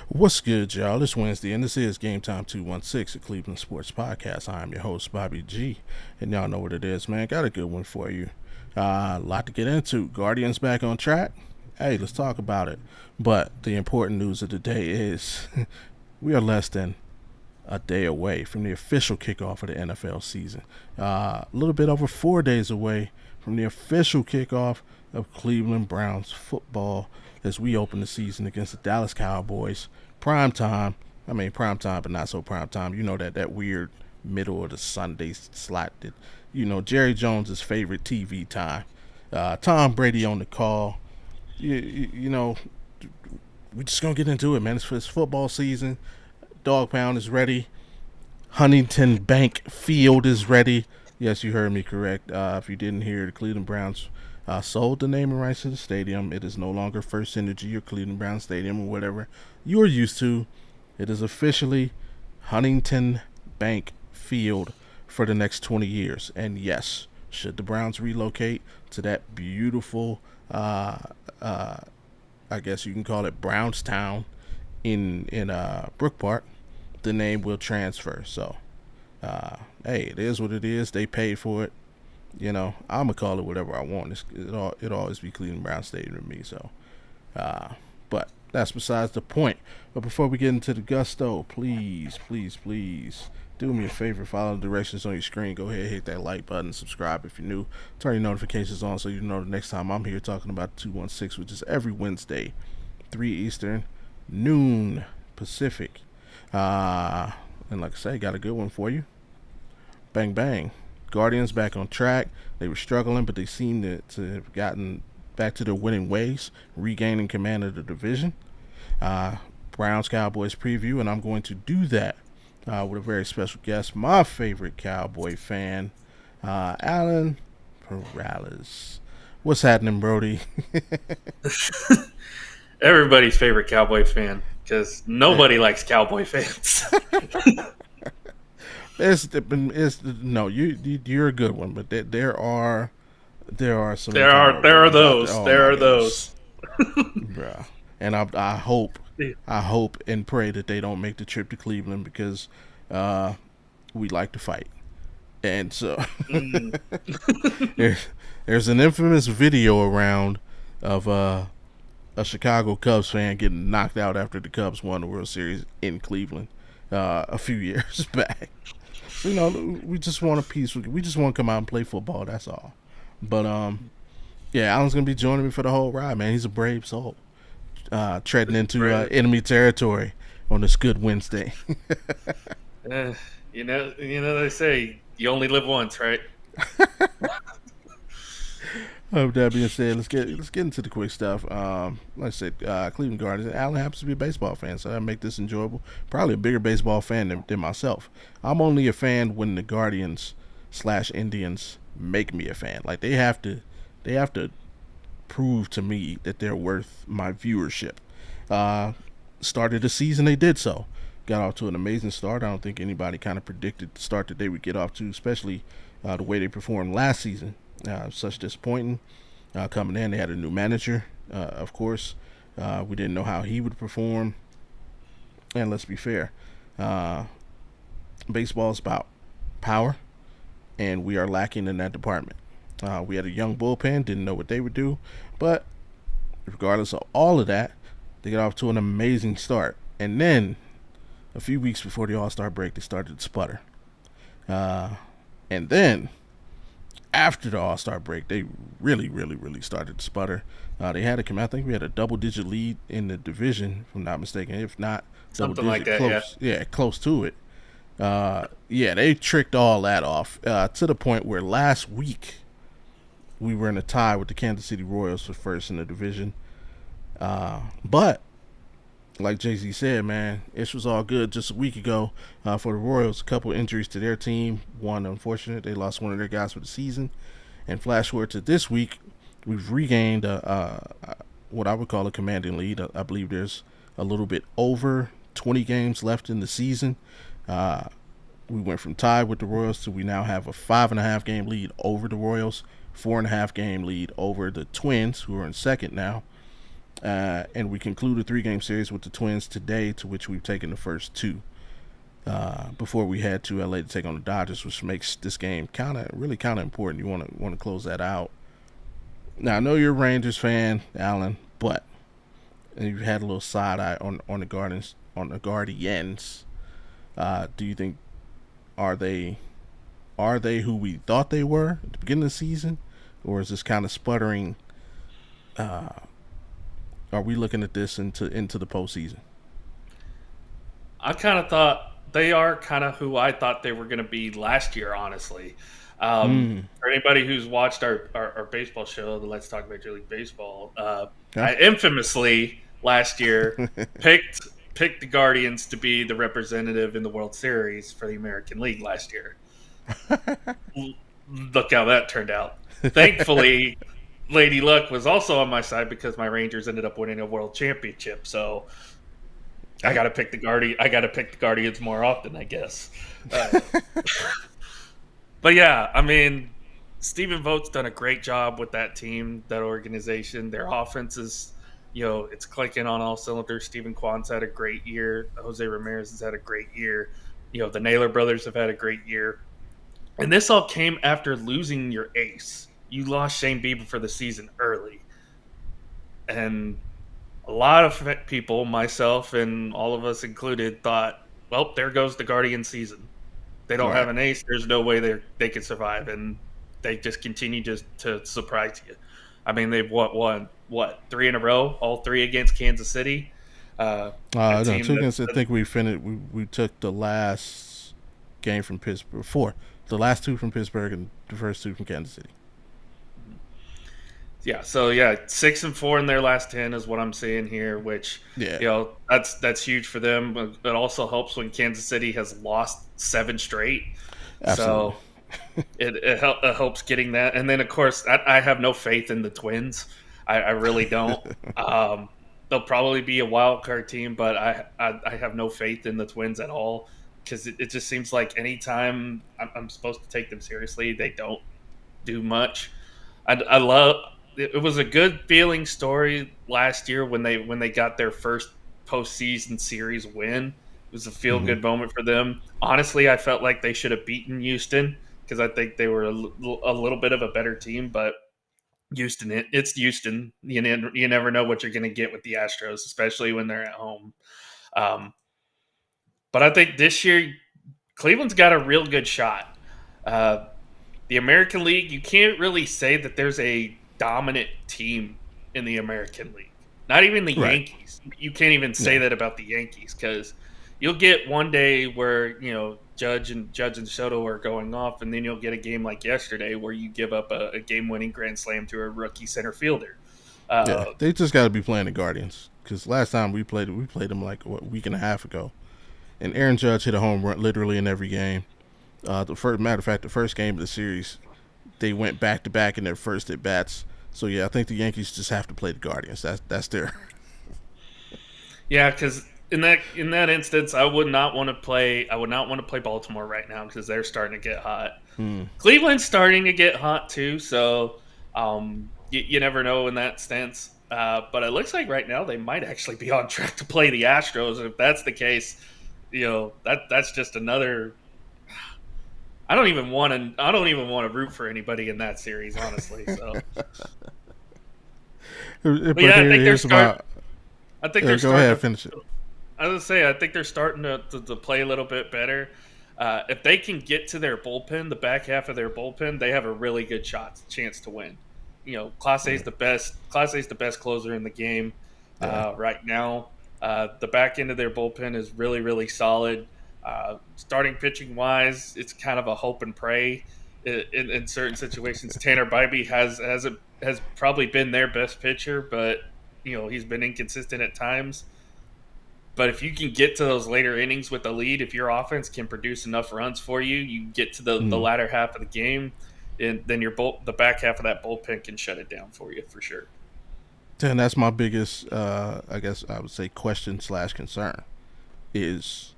What's good, y'all? It's Wednesday, and this is Game Time 216, a Cleveland Sports Podcast. I'm your host, Bobby G, and y'all know what it is, man. Got a good one for you. A lot to get into. Guardians back on track. Hey, let's talk about it. But the important news of the day is we are less than a day away from the official kickoff of the NFL season. A little bit over 4 days away from the official kickoff of Cleveland Browns football as we open the season against the Dallas Cowboys. Prime time. I mean, prime time, but not so prime time. You know, that weird middle of the Sunday slot that, Jerry Jones's favorite TV time. Tom Brady on the call. You know, we're just going to get into it, man. It's football season. Dog Pound is ready. Huntington Bank Field is ready. Yes, you heard me correct. If you didn't hear, the Cleveland Browns sold the naming rights to the stadium. It is no longer First Energy or Cleveland Browns Stadium or whatever you're used to. It is officially Huntington Bank Field for the next 20 years. And yes, should the Browns relocate to that beautiful, I guess you can call it Brownstown in Brook Park, the name will transfer. So, hey, it is what it is. They paid for it. I'm going to call it whatever I want. It'll always be Cleveland Brown Stadium to me. So, but that's besides the point. But before we get into the gusto, please do me a favor. Follow the directions on your screen. Go ahead, hit that like button. Subscribe if you're new. Turn your notifications on so you know the next time I'm here talking about 216, which is every Wednesday, 3 Eastern, noon Pacific. And like I say, got a good one for you. Bang, bang. Guardians back on track. They were struggling, but they seem to have gotten back to their winning ways, regaining command of the division. Browns Cowboys preview, and I'm going to do that with a very special guest, my favorite Cowboy fan, Alan Peralez. What's happening, Brody? Everybody's favorite Cowboy fan, because nobody likes Cowboy fans. You're a good one, but there are some. There are those. Bruh. And I hope and pray that they don't make the trip to Cleveland because we like to fight, and so there's an infamous video around of a Chicago Cubs fan getting knocked out after the Cubs won the World Series in Cleveland a few years back. So, we just want a peaceful. We just want to come out and play football. That's all. But yeah, Alan's gonna be joining me for the whole ride, man. He's a brave soul, treading into enemy territory on this good Wednesday. They say you only live once, right? With that being said, let's get into the quick stuff. Like I said, Cleveland Guardians. Alan happens to be a baseball fan, so that make this enjoyable. Probably a bigger baseball fan than myself. I'm only a fan when the Guardians/Indians make me a fan. Like they have to prove to me that they're worth my viewership. Started the season, they did so. Got off to an amazing start. I don't think anybody kind of predicted the start that they would get off to, especially the way they performed last season. Such disappointing. Coming in, they had a new manager, of course. We didn't know how he would perform. And let's be fair, baseball is about power, and we are lacking in that department. We had a young bullpen, didn't know what they would do, but regardless of all of that, they got off to an amazing start. And then, a few weeks before the All-Star break, they started to sputter. And then, after the All-Star break, they really started to sputter. They had I think we had a double-digit lead in the division, if I'm not mistaken. If not, something like that, close, yeah, close to it. They tricked all that off to the point where last week we were in a tie with the Kansas City Royals for first in the division. But like Jay-Z said, man, it was all good just a week ago for the Royals. A couple injuries to their team. One, unfortunate, they lost one of their guys for the season. And flash forward to this week, we've regained what I would call a commanding lead. I believe there's a little bit over 20 games left in the season. Uh, we went from tied with the Royals to we now have a 5.5 game lead over the Royals, 4.5 game lead over the Twins, who are in second now. And we conclude a 3 game series with the Twins today, to which we've taken the first two. Before we head to LA to take on the Dodgers, which makes this game really kind of important. You want to close that out. Now I know you're a Rangers fan, Alan, but you've had a little side eye on the Guardians. Do you think are they who we thought they were at the beginning of the season, or is this kind of sputtering? Are we looking at this into the postseason? I kind of thought they are kind of who I thought they were going to be last year, honestly. For anybody who's watched our baseball show, the Let's Talk Major League Baseball, I infamously last year picked the Guardians to be the representative in the World Series for the American League last year. Look how that turned out. Thankfully, Lady Luck was also on my side because my Rangers ended up winning a World Championship. So I got to pick the Guardians more often, I guess. But yeah, I mean, Stephen Vogt's done a great job with that team, that organization. Their offense is, it's clicking on all cylinders. Stephen Kwan's had a great year. Jose Ramirez has had a great year. The Naylor brothers have had a great year. And this all came after losing your ace. You lost Shane Bieber for the season early. And a lot of people, myself and all of us included, thought, well, there goes the Guardian season. They don't have an ace. There's no way they can survive. And they just continue to surprise you. I mean, they've won 3 in a row, all 3 against Kansas City. No, I think we finished. We took the last game from Pittsburgh. 4. The last 2 from Pittsburgh and the first 2 from Kansas City. Yeah, so 6-4 in their last 10 is what I'm seeing here, which that's huge for them. It also helps when Kansas City has lost 7 straight. Absolutely. So it helps getting that. And then of course I have no faith in the Twins. I really don't. They'll probably be a wild card team, but I have no faith in the Twins at all, because it just seems like anytime I'm supposed to take them seriously, they don't do much. I love. It was a good feeling story last year when they got their first postseason series win. It was a feel good moment for them. Honestly, I felt like they should have beaten Houston because I think they were a little bit of a better team. But it's Houston. You never know what you're going to get with the Astros, especially when they're at home. But I think this year Cleveland's got a real good shot. The American League, you can't really say that there's a dominant team in the American League. Not even the Yankees. You can't even say that about the Yankees, because you'll get one day where Judge and Soto are going off, and then you'll get a game like yesterday where you give up a game-winning grand slam to a rookie center fielder. They just got to be playing the Guardians, because last time we played them like a week and a half ago, and Aaron Judge hit a home run literally in every game. The first game of the series, they went back to back in their first at bats. So I think the Yankees just have to play the Guardians. That's their. Yeah, because in that instance, I would not want to play Baltimore right now, because they're starting to get hot. Cleveland's starting to get hot too, so you never know in that stance. But it looks like right now they might actually be on track to play the Astros. If that's the case, that's just another. I don't even want to root for anybody in that series, honestly. So, but yeah, I think they're starting. I think they're starting. Go ahead, finish it. I was gonna say, I think they're starting to play a little bit better. If they can get to their bullpen, the back half of their bullpen, they have a really good chance to win. Class A is the best closer in the game right now. The back end of their bullpen is really, really solid. Starting pitching wise, it's kind of a hope and pray in certain situations. Tanner Bybee has probably been their best pitcher, but he's been inconsistent at times. But if you can get to those later innings with the lead, if your offense can produce enough runs for you, you get to the Mm. latter half of the game, and then the back half of that bullpen can shut it down for you for sure. And that's my biggest, I guess I would say, question slash concern is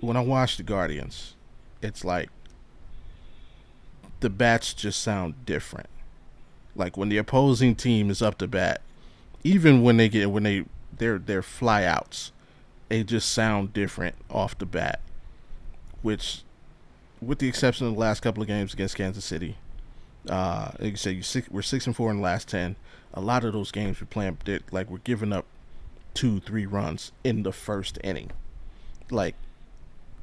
when I watch the Guardians, it's like the bats just sound different. Like when the opposing team is up to bat, even when they're flyouts, they just sound different off the bat. Which, with the exception of the last couple of games against Kansas City, like you said, we're 6-4 in the last 10. A lot of those games we're playing, like we're giving up 2-3 runs in the first inning. Like,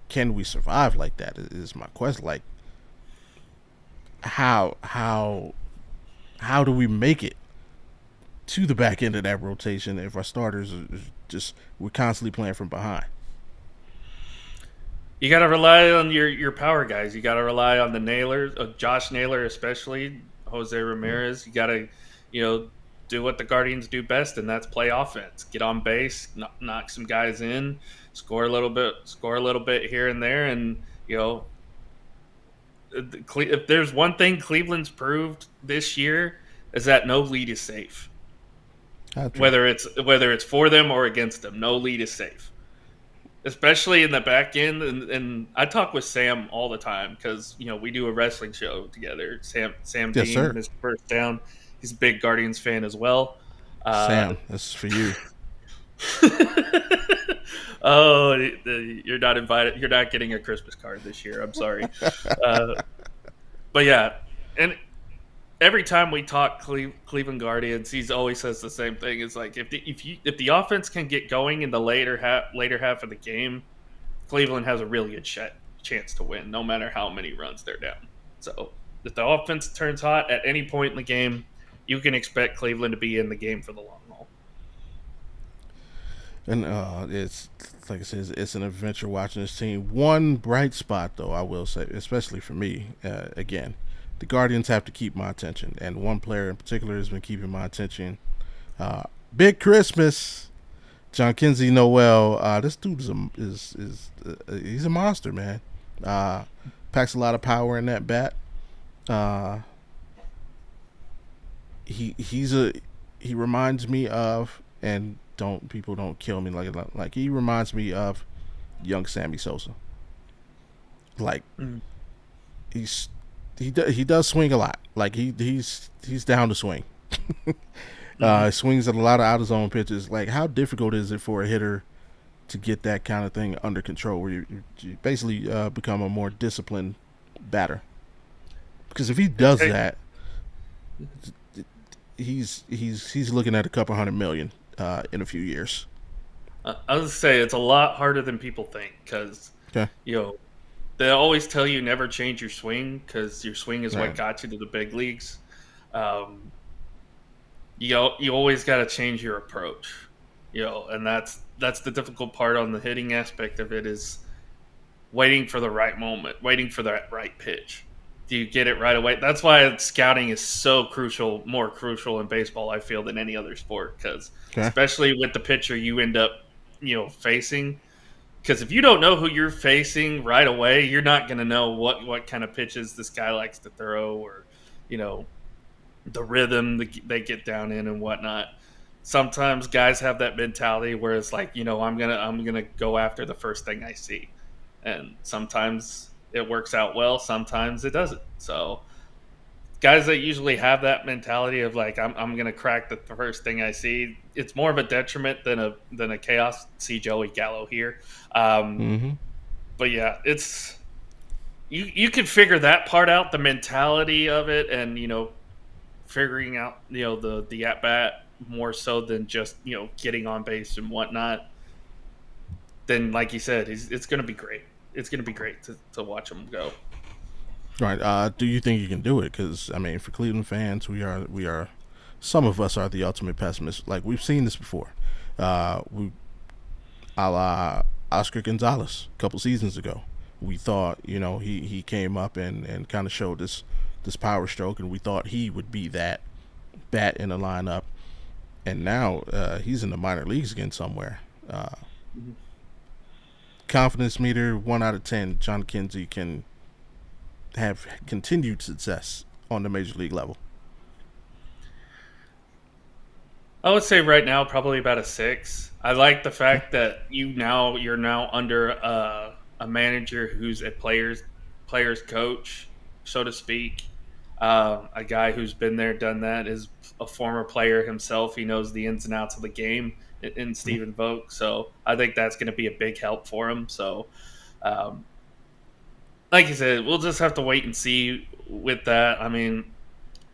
can we survive like that? Is my question. Like, how do we make it to the back end of that rotation if our starters are just we're constantly playing from behind? You got to rely on your power guys. You got to rely on the Nailers, Josh Naylor especially, Jose Ramirez. You got to, do what the Guardians do best, and that's play offense. Get on base, knock some guys in, score a little bit here and there, and if there's one thing Cleveland's proved this year is that no lead is safe. True. Whether it's for them or against them, no lead is safe, especially in the back end. And I talk with Sam all the time because we do a wrestling show together. Sam Yes, Dean, sir. Mr. First Down, he's a big Guardians fan as well. Sam, this is for you. Oh, you're not invited. You're not getting a Christmas card this year. I'm sorry. Uh, but yeah, and every time we talk Cleveland Guardians, he always says the same thing. It's like if the offense can get going in the later half of the game, Cleveland has a really good chance to win, no matter how many runs they're down. So if the offense turns hot at any point in the game, you can expect Cleveland to be in the game for the long haul. And it's like I said, it's an adventure watching this team. One bright spot, though, I will say, especially for me, again, the Guardians have to keep my attention, and one player in particular has been keeping my attention. Big Christmas, John Kinsey Noel. This dude he's a monster, man. Packs a lot of power in that bat. Uh, he reminds me of, and don't kill me, like he reminds me of young Sammy Sosa. Like he's he does swing a lot. Like he's down to swing. Swings at a lot of out of zone pitches. Like, how difficult is it for a hitter to get that kind of thing under control, where you basically become a more disciplined batter? Because if he does that, he's looking at a couple $100 million in a few years. I would say it's a lot harder than people think because Okay. They always tell you never change your swing because your swing is what Right. got you to the big leagues. You always got to change your approach, and that's the difficult part on the hitting aspect of it is waiting for the right moment, waiting for that right pitch. Do you get it right away? That's why scouting is so crucial, more crucial in baseball, I feel, than any other sport. Because Okay. especially with the pitcher you end up, facing. Because if you don't know who you're facing right away, you're not going to know what kind of pitches this guy likes to throw, or you know the rhythm they get down in and whatnot. Sometimes guys have that mentality where it's like, I'm gonna go after the first thing I see, and sometimes it works out well, sometimes it doesn't. So guys that usually have that mentality of like, I'm gonna crack the first thing I see, it's more of a detriment than a chaos. See Joey Gallo here, Mm-hmm. but yeah, it's you can figure that part out, the mentality of it, and figuring out the at bat more so than just getting on base and whatnot. Then, like you said, it's going to be great. It's going to be great to watch him go. Right. Do you think you can do it? Because I mean, for Cleveland fans, we are some of us are the ultimate pessimists. Like, we've seen this before. We a la Oscar Gonzalez a couple seasons ago. We thought he came up and kind of showed this power stroke, and we thought he would be that bat in the lineup. And now he's in the minor leagues again somewhere. confidence meter 1 out of 10, John Kinsey can have continued success on the major league level? I would say right now probably about a 6. I like the Okay. fact that you're now under a manager who's a players coach, so to speak. A guy who's been there, done that, is a former player himself. He knows the ins and outs of the game in Mm. Stephen Vogt. So I think that's going to be a big help for him. So, um, like you said, we'll just have to wait and see with that. I mean,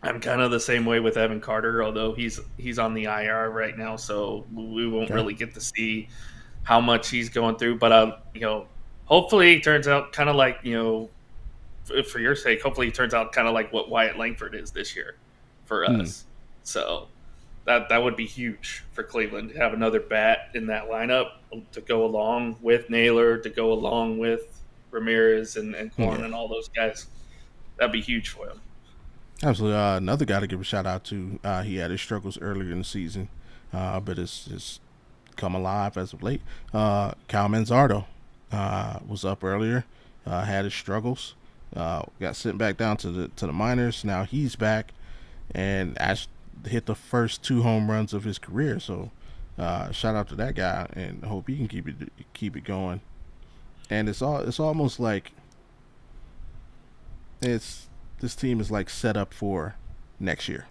I'm kind of the same way with Evan Carter, although he's on the IR right now, so we won't Okay. really get to see how much he's going through. But hopefully, it turns out kind of like for your sake, hopefully, it turns out kind of like what Wyatt Langford is this year for Hmm. us. So that would be huge for Cleveland to have another bat in that lineup to go along with Naylor, to go along with Ramirez and Kwan Yeah. and all those guys. That'd be huge for him. Absolutely. Another guy to give a shout out to. He had his struggles earlier in the season, but it's come alive as of late. Cal Manzardo was up earlier, had his struggles, got sent back down to the minors. Now he's back and hit the first 2 home runs of his career. So shout out to that guy, and hope he can keep it going. And it's almost like it's this team is like set up for next year.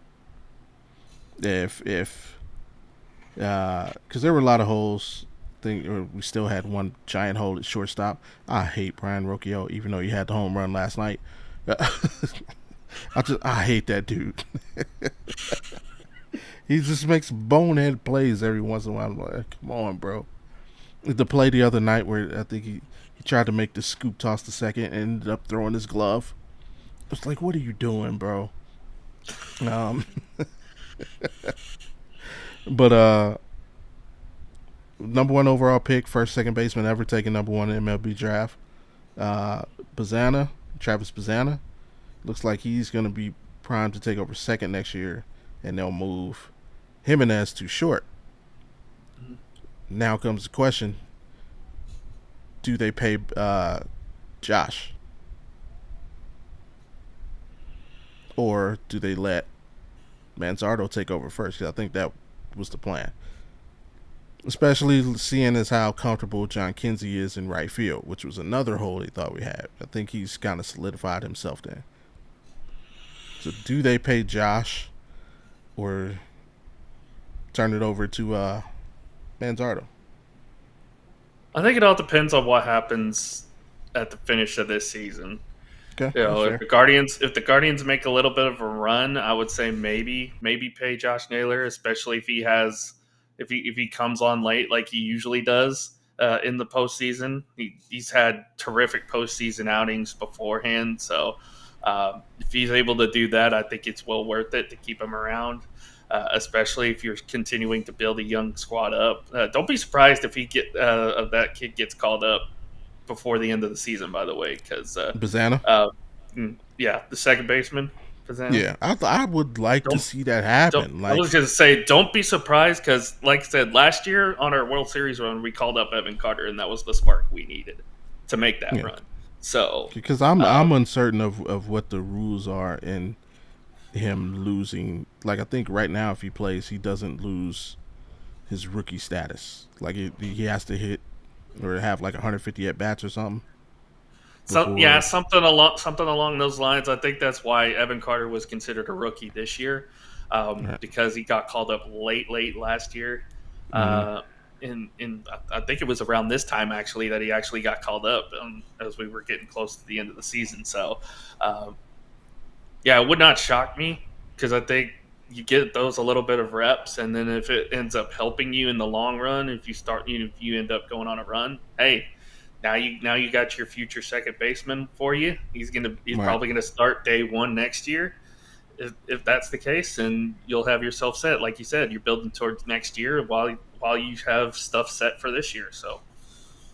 If because there were a lot of holes. We still had one giant hole at shortstop. I hate Brian Rocchio, even though he had the home run last night. I hate that dude. He just makes bonehead plays every once in a while. I'm like, come on, bro. The play the other night where I think he tried to make the scoop toss to second and ended up throwing his glove. It's like, what are you doing, bro? Um, but number one overall pick, first second baseman ever taken number one in MLB draft. Uh, Bazana, Travis Bazana, looks like he's going to be primed to take over second next year, and they'll move Jimenez to short. Now comes the question: do they pay Josh, or do they let Manzardo take over first? 'Cause I think that was the plan. Especially seeing as how comfortable John Kinsey is in right field, which was another hole they thought we had. I think he's kind of solidified himself there. So do they pay Josh or turn it over to Manzardo? I think it all depends on what happens at the finish of this season. Okay, that's If fair. the Guardians make a little bit of a run, I would say maybe pay Josh Naylor, especially if he comes on late like he usually does in the postseason. He's had terrific postseason outings beforehand, so if he's able to do that, I think it's well worth it to keep him around. Especially if you're continuing to build a young squad up. Don't be surprised if that kid gets called up before the end of the season. By the way, because Bazana? uh, yeah, the second baseman, Fazana. Yeah, I would like to Don't see that don't. happen. I Like, was going to say, don't be surprised because, like I said, last year on our World Series run, we called up Evan Carter, and that was the spark we needed to make that yeah, run. So, because I'm um, uncertain of what the rules are in him losing. Like, I think right now if he plays, he doesn't lose his rookie status. Like he has to hit or have like 150 at bats or something yeah, before. something along those lines. I think that's why Evan Carter was considered a rookie this year, Right. because he got called up late last year. Mm-hmm. Uh, I think it was around this time actually that he actually got called up as we were getting close to the end of the season. So, um, yeah, it would not shock me because I think you get those a little bit of reps, and then if it ends up helping you in the long run, if you end up going on a run, hey, now you got your future second baseman for you. He's Right. probably gonna start day one next year. If that's the case, and you'll have yourself set, like you said, you're building towards next year while you have stuff set for this year. So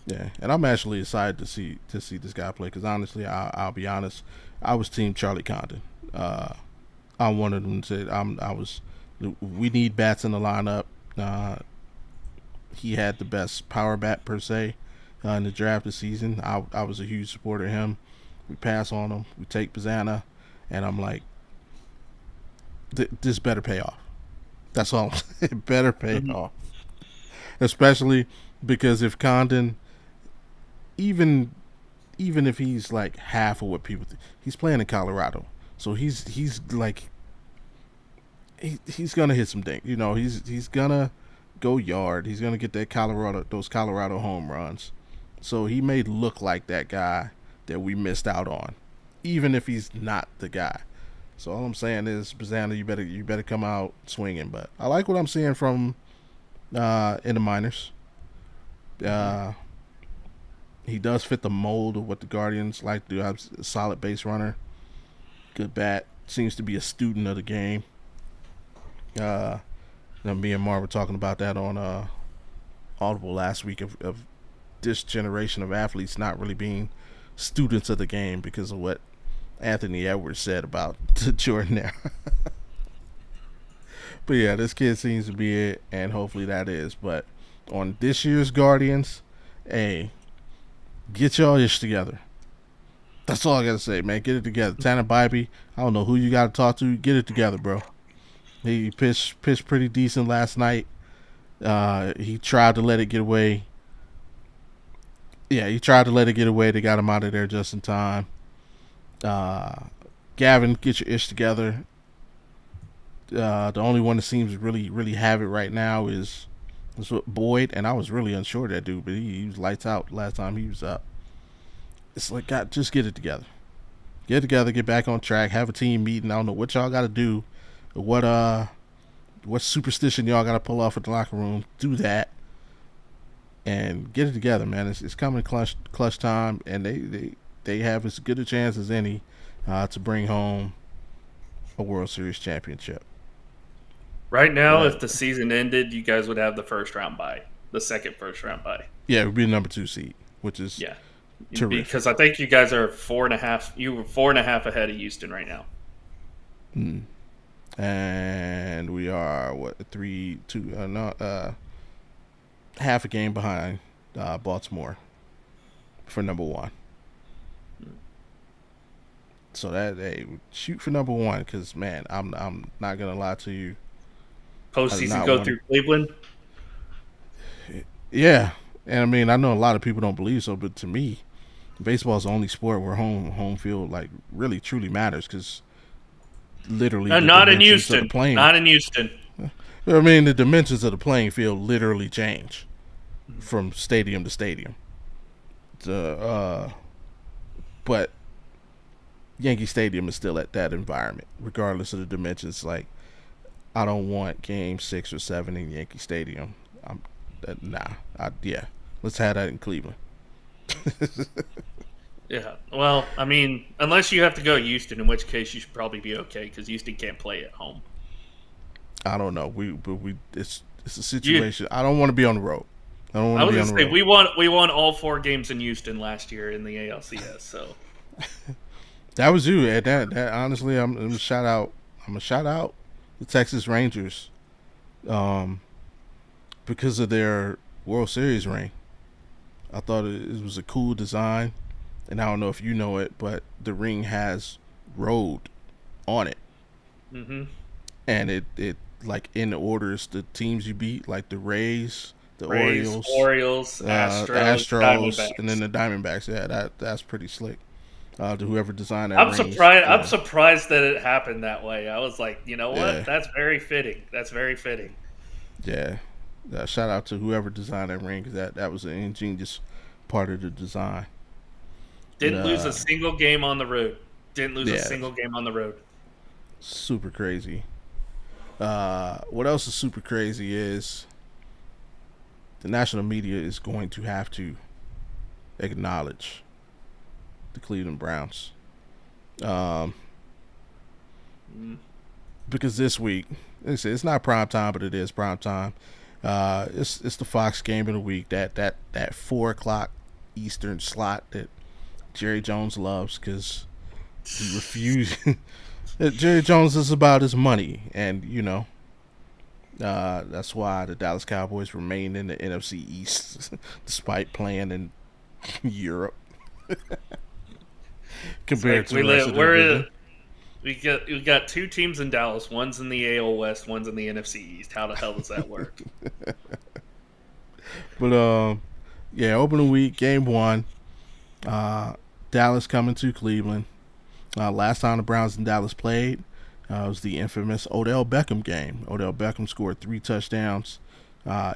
Yeah, and I'm actually excited to see this guy play because honestly, I'll be honest, I was team Charlie Condon. Uh, I wanted him to. I was. We need bats in the lineup. Uh, he had the best power bat per se, in the draft this season. I was a huge supporter of him. We pass on him. We take Bazana, and I'm like, this better pay off. That's all. It better pay Mhm. off, especially because if Condon, even even if he's like half of what people think, he's playing in Colorado, so he's like he's gonna hit some dink. He's gonna go yard. He's gonna get that those Colorado home runs. So he may look like that guy that we missed out on, even if he's not the guy. So all I'm saying is, Bazana, you better come out swinging. But I like what I'm seeing from in the minors. Mhm. Uh, he does fit the mold of what the Guardians like to do. Have a solid base runner, good bat. Seems to be a student of the game. Uh, Me and Marv were talking about that on Audible last week of this generation of athletes not really being students of the game because of what Anthony Edwards said about Jordan there. But yeah, this kid seems to be it, and hopefully that is. But on this year's Guardians, hey, get y'all ish together. That's all I gotta say, man. Get it together. Tanner Bybee, I don't know who you gotta talk to. Get it together, bro. He pitched pretty decent last night. He tried to let it get away. Yeah, he tried to let it get away. They got him out of there just in time. Uh, Gavin, get your ish together. The only one that seems to really have it right now is Boyd, and I was really unsure of that dude, but he was lights out last time he was up. It's like, God, just get it together. Get it together, get back on track, have a team meeting. I don't know what y'all got to do, what superstition y'all got to pull off at the locker room. Do that and get it together, man. It's coming clutch time, and they have as good a chance as any to bring home a World Series championship. Right now, But if the season ended, you guys would have the first round bye, the second first round bye. yeah, it would be the number 2 seed, which is Yeah, terrific. because I think you guys are 4.5. You were 4.5 ahead of Houston right now. Mm. And we are what 3-2? No, half a game behind Baltimore for number 1. So that hey, shoot for number 1 because man, I'm not gonna lie to you. I do Postseason not go want through Cleveland. to. Yeah, and I mean I know a lot of people don't believe so, but to me, baseball is the only sport where home field like really truly matters because literally the Not in dimensions of the Houston. playing. Not in Houston. I mean the dimensions of the playing field literally change from stadium to stadium. But Yankee Stadium is still at that environment, regardless of the dimensions. Like I don't want Game 6 or 7 in Yankee Stadium. Nah. Yeah, let's have that in Cleveland. Yeah. Well, I mean, unless you have to go to Houston, in which case you should probably be okay because Houston can't play at home. I don't know. It's a You, situation. I don't want to be on the road. I don't want I to was be gonna on the say road. we won all 4 games in Houston last year in the ALCS. So That was you. And that honestly, I'm gonna shout out. I'm gonna shout out the Texas Rangers, um, because of their World Series ring. I thought it was a cool design, and I don't know if you know it, but the ring has road on it, hmm and it like in the orders the teams you beat, like the Rays, the Rays, Orioles, Orioles, Astros, Astros, and then Diamondbacks. the Diamondbacks. Yeah, that's pretty slick. To whoever designed that I'm rings, surprised. I'm surprised that it happened that way. I was like, you know what? yeah, That's very fitting. That's very fitting. yeah. Shout out to whoever designed that ring because that was an ingenious part of the design. But Didn't lose a single game on the road. Didn't lose a yeah, single game on the road. super crazy. What else is super crazy is the national media is going to have to acknowledge the Cleveland Browns. Um, Mm. because this week, like I said, it's not prime time, but it is prime time. It's the Fox game of the week. That 4 o'clock Eastern slot that Jerry Jones loves because he refused. Jerry Jones is about his money, and that's why the Dallas Cowboys remain in the NFC East, despite playing in Europe It's compared like to the rest of the division. we got two teams in Dallas. One's in the AL West. One's in the NFC East. How the hell does that work? But yeah, opening week, game one. Uh, Dallas coming to Cleveland. Last time the Browns and Dallas played was the infamous Odell Beckham game. Odell Beckham scored 3 touchdowns,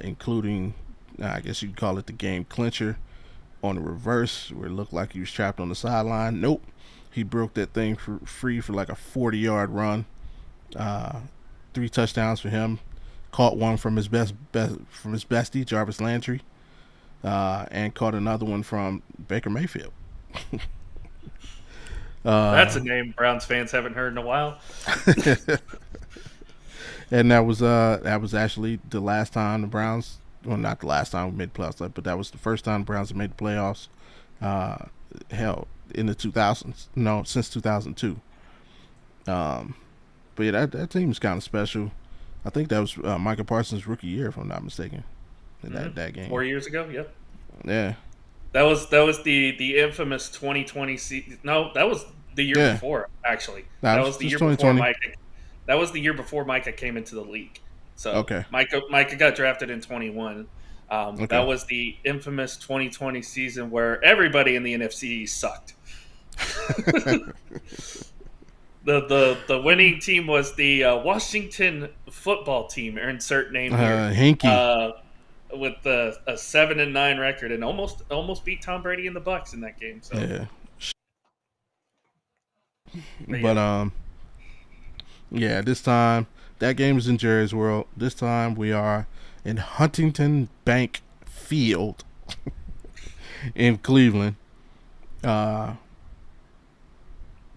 including, I guess you'd call it the game clincher on the reverse, where it looked like he was trapped on the sideline. Nope. He broke that thing free for like a 40-yard run. Uh, 3 touchdowns for him. Caught one from his from his bestie Jarvis Landry, and caught another one from Baker Mayfield. That's a uh, name Browns fans haven't heard in a while. and that was actually the last time the Browns, well, not the last time we made the playoffs, but that was the first time the Browns have made the playoffs. Uh, hell, in the 2000s, no, since 2002. Um, but yeah, that team is kind of special. I think that was Micah Parsons' rookie year, if I'm not mistaken, in that game. 4 years ago, yep. Yeah, That was the infamous 2020 season. No, that was the year yeah. before. Actually, That that was was the just year before 2020. Micah. That was the year before Micah came into the league. So Okay, Micah got drafted in 21. That okay. was the infamous 2020 season where everybody in the NFC sucked. The winning team was the Washington football team, or insert name here, Hinky. uh, with a 7-9 record, and almost beat Tom Brady and the Bucks in that game. So, Yeah, but yeah, but yeah. This time that game is in Jerry's World. This time we are in Huntington Bank Field in Cleveland. Uh,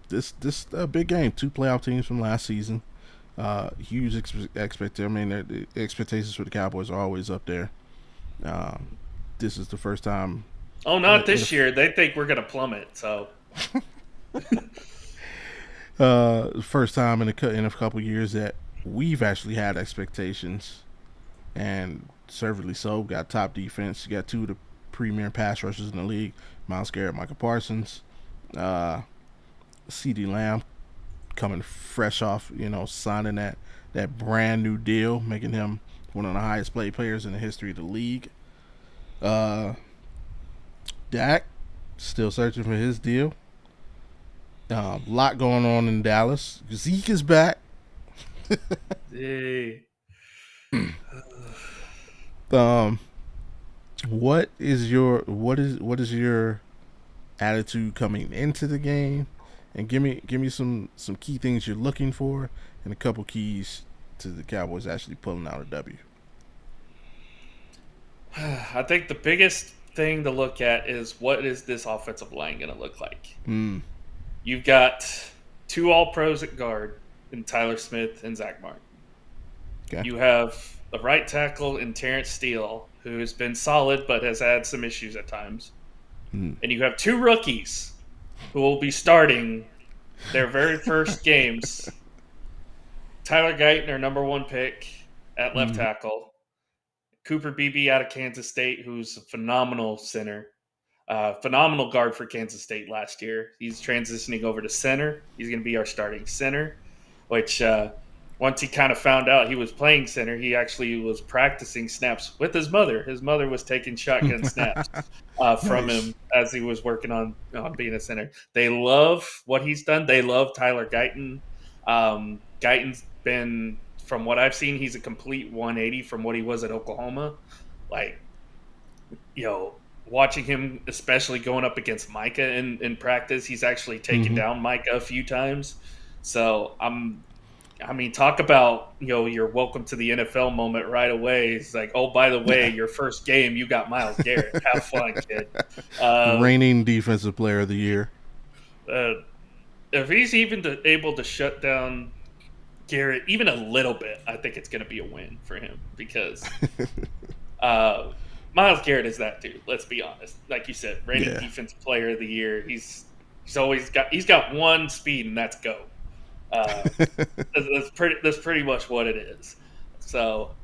this a big game. Two playoff teams from last season. Huge expectations. I mean, the expectations for the Cowboys are always up there. Um, this is the first time oh, in a, not this year. They think we're gonna plummet. So, first time in a couple years that we've actually had expectations, and deservedly so. Got top defense. You got two of the premier pass rushers in the league: Myles Garrett, Michael Parsons, uh, C.D. Lamb coming fresh off, signing that brand new deal, making him one of the highest paid players in the history of the league. Uh, Dak still searching for his deal. Lot going on in Dallas. Zeke is back. hey, Um, what is your attitude coming into the game? And give me some key things you're looking for, and a couple keys to the Cowboys actually pulling out a W. I think the biggest thing to look at is what is this offensive line going to look like? Hmm. You've got two All Pros at guard in Tyler Smith and Zach Martin. Okay. You have a right tackle in Terrence Steele, who has been solid but has had some issues at times. Hmm. And you have two rookies who will be starting their very first games. Tyler Guyton, our number one pick at left Hmm. tackle. Cooper Beebe out of Kansas State, who's a phenomenal center. Phenomenal guard for Kansas State last year. He's transitioning over to center. He's going to be our starting center, which once he kind of found out he was playing center, he actually was practicing snaps with his mother. His mother was taking shotgun snaps from Nice. him as he was working on being a center. They love what he's done. They love Tyler Guyton. Guyton's been, from what I've seen, he's a complete 180 from what he was at Oklahoma. Like, watching him, especially going up against Micah in practice, he's actually taken Hmm. down Micah a few times. So I mean, talk about your welcome to the NFL moment right away. It's like, oh, by the way, your first game, you got Myles Garrett. Have fun, kid. Uh, Reigning defensive player of the year. uh, if he's even able to shut down Garrett even a little bit, I think it's going to be a win for him because uh, Myles Garrett is that dude. Let's be honest. Like you said, reigning Yeah. defensive player of the year. He's got one speed, and that's go. Uh, that's pretty much what it is. So,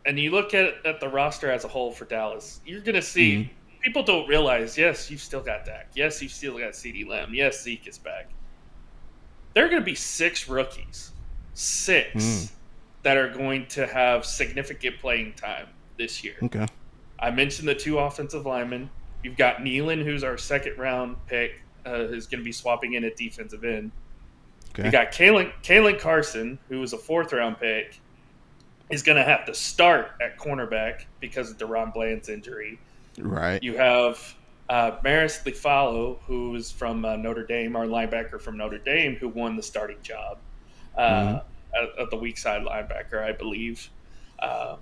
and you look at the roster as a whole for Dallas, you're going to Mhm. see people don't realize, yes, you've still got Dak. Yes, you've still got CeeDee Lamb. Yes, Zeke is back. There are going to be 6 rookies, Mm, 6 that are going to have significant playing time this year. okay. I mentioned the 2 offensive linemen. You've got Nealon, who's our second round pick, who's going to be swapping in at defensive end. You Okay. got Kalen Carson, who was a 4th round pick, is going to have to start at cornerback because of Deron Bland's injury. Right. You have Maris Lefalo, who's from Notre Dame, our linebacker from Notre Dame, who won the starting job Mm, at the weak side linebacker, I believe. Uh,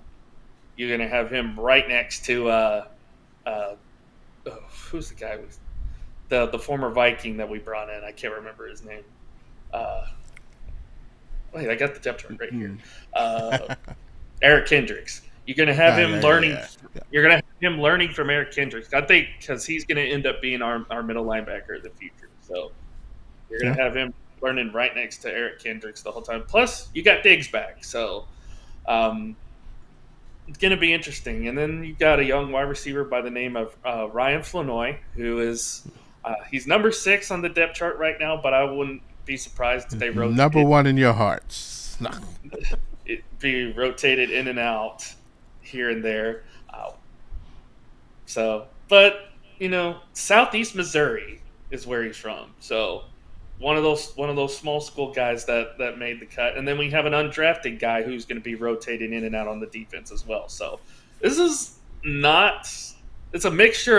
you're going to have him right next to uh, who's the guy with the former Viking that we brought in? I can't remember his name. Uh, wait, I got the depth chart right here. mm. Eric Kendricks. You're going to have him learning. Yeah. You're going to have him learning from Eric Kendricks. I think because he's going to end up being our middle linebacker in the future. So you're going Yeah. to have him learning right next to Eric Kendricks the whole time. Plus, you got Diggs back, so it's going to be interesting. And then you got a young wide receiver by the name of Ryan Flanoy, who is he's number 6 on the depth chart right now, but I wouldn't be surprised if they Number rotated 1 in your hearts. No. it be rotated in and out here and there. But Southeast Missouri is where he's from. So one of those small school guys that made the cut, and then we have an undrafted guy who's going to be rotating in and out on the defense as well. So this is not. It's a mixture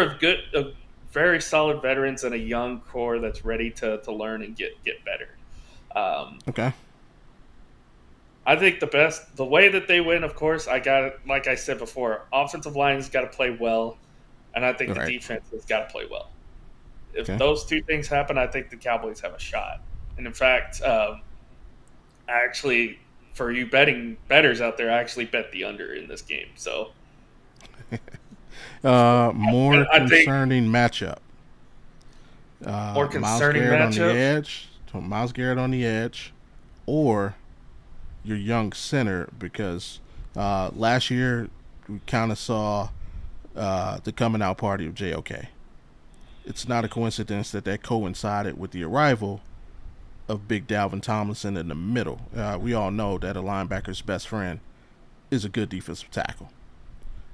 of very solid veterans and a young core that's ready to learn and get better. Okay. I think the way that they win, of course, like I said before, offensive line's got to play well, and I think the Right. defense has got to play well. If Okay. those 2 things happen, I think the Cowboys have a shot. And in fact, I actually, for you betters out there, I actually bet the under in this game. So More I think concerning matchup. more Miles concerning Garrett on the matchup. edge. Miles Garrett on the edge, or your young center, because last year we kind of saw the coming out party of JOK. It's not a coincidence that coincided with the arrival of Big Dalvin Tomlinson in the middle. We all know that a linebacker's best friend is a good defensive tackle.